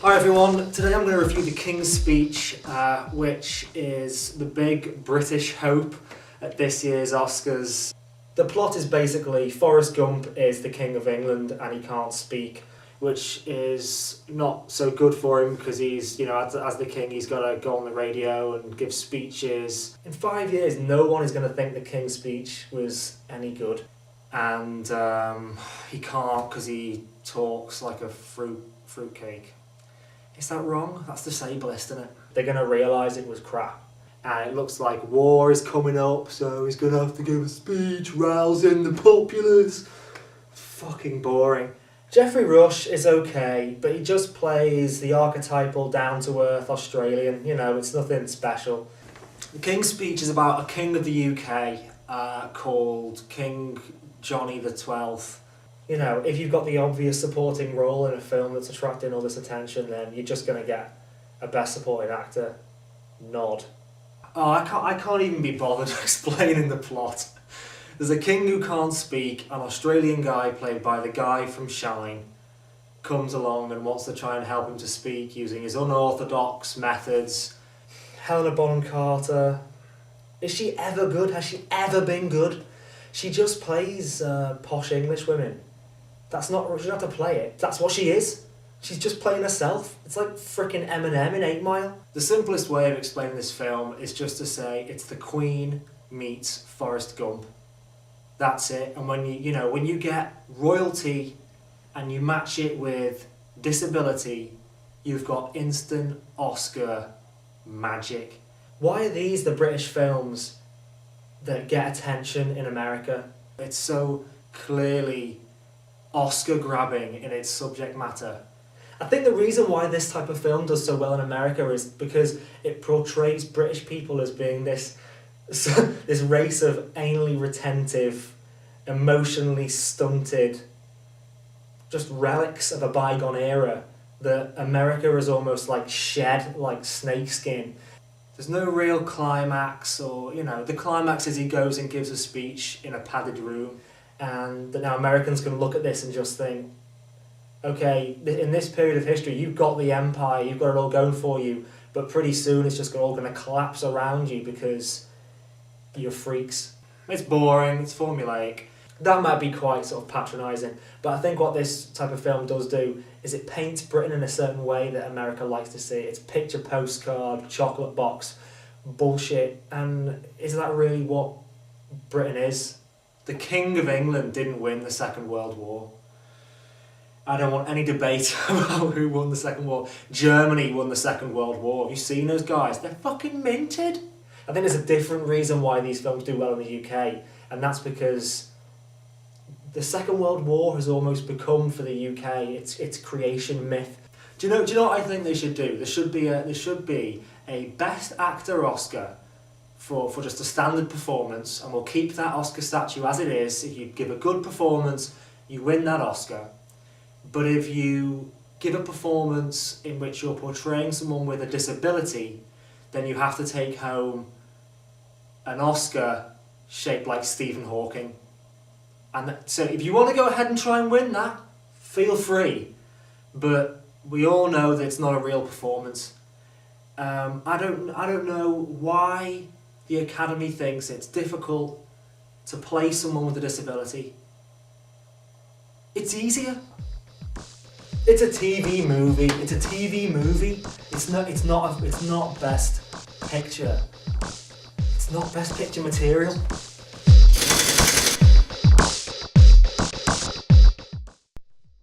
Hi everyone, today I'm going to review The King's Speech, which is the big British hope at this year's Oscars. The plot is basically Forrest Gump is the King of England and he can't speak, which is not so good for him because he's, as the king, he's got to go on the radio and give speeches. In 5 years, no one is going to think the King's Speech was any good. And he can't because he talks like a fruitcake. Is that wrong? That's disableist, isn't it? They're going to realise it was crap. And it looks like war is coming up, so he's going to have to give a speech rousing the populace. Fucking boring. Jeffrey Rush is okay, but he just plays the archetypal down-to-earth Australian. It's nothing special. The King's Speech is about a king of the UK called King Johnny the 12th. If you've got the obvious supporting role in a film that's attracting all this attention, then you're just going to get a Best Supporting Actor nod. Oh, I can't even be bothered explaining the plot. There's a king who can't speak, an Australian guy played by the guy from Shine comes along and wants to try and help him to speak using his unorthodox methods. Helena Bonham-Carter, is she ever good? Has she ever been good? She just plays posh English women. She doesn't have to play it. That's what she is. She's just playing herself. It's like frickin' Eminem in 8 Mile. The simplest way of explaining this film is just to say it's the Queen meets Forrest Gump. That's it. And when you get royalty and you match it with disability, you've got instant Oscar magic. Why are these the British films that get attention in America? It's so clearly Oscar grabbing in its subject matter. I think the reason why this type of film does so well in America is because it portrays British people as being this race of anally retentive, emotionally stunted, just relics of a bygone era that America is almost like shed like snakeskin. There's no real climax, or the climax is he goes and gives a speech in a padded room, and now Americans can look at this and just think, okay, in this period of history, you've got the empire, you've got it all going for you, but pretty soon it's just all going to collapse around you because you're freaks. It's boring, it's formulaic. That might be quite sort of patronising, but I think what this type of film does do is it paints Britain in a certain way that America likes to see. It's picture postcard, chocolate box, bullshit, and is that really what Britain is? The King of England didn't win the Second World War. I don't want any debate about who won the Second War. Germany won the Second World War. Have you seen those guys? They're fucking minted. I think there's a different reason why these films do well in the UK, and that's because the Second World War has almost become for the UK its creation myth. Do you know what I think they should do? There should be a Best Actor Oscar for just a standard performance, and we'll keep that Oscar statue as it is. If you give a good performance, you win that Oscar. But if you give a performance in which you're portraying someone with a disability, then you have to take home an Oscar shaped like Stephen Hawking. And so if you want to go ahead and try and win that, feel free. But we all know that it's not a real performance. I don't know why the Academy thinks it's difficult to play someone with a disability. It's easier. It's a TV movie. It's a TV movie. It's not Best Picture. It's not Best Picture material.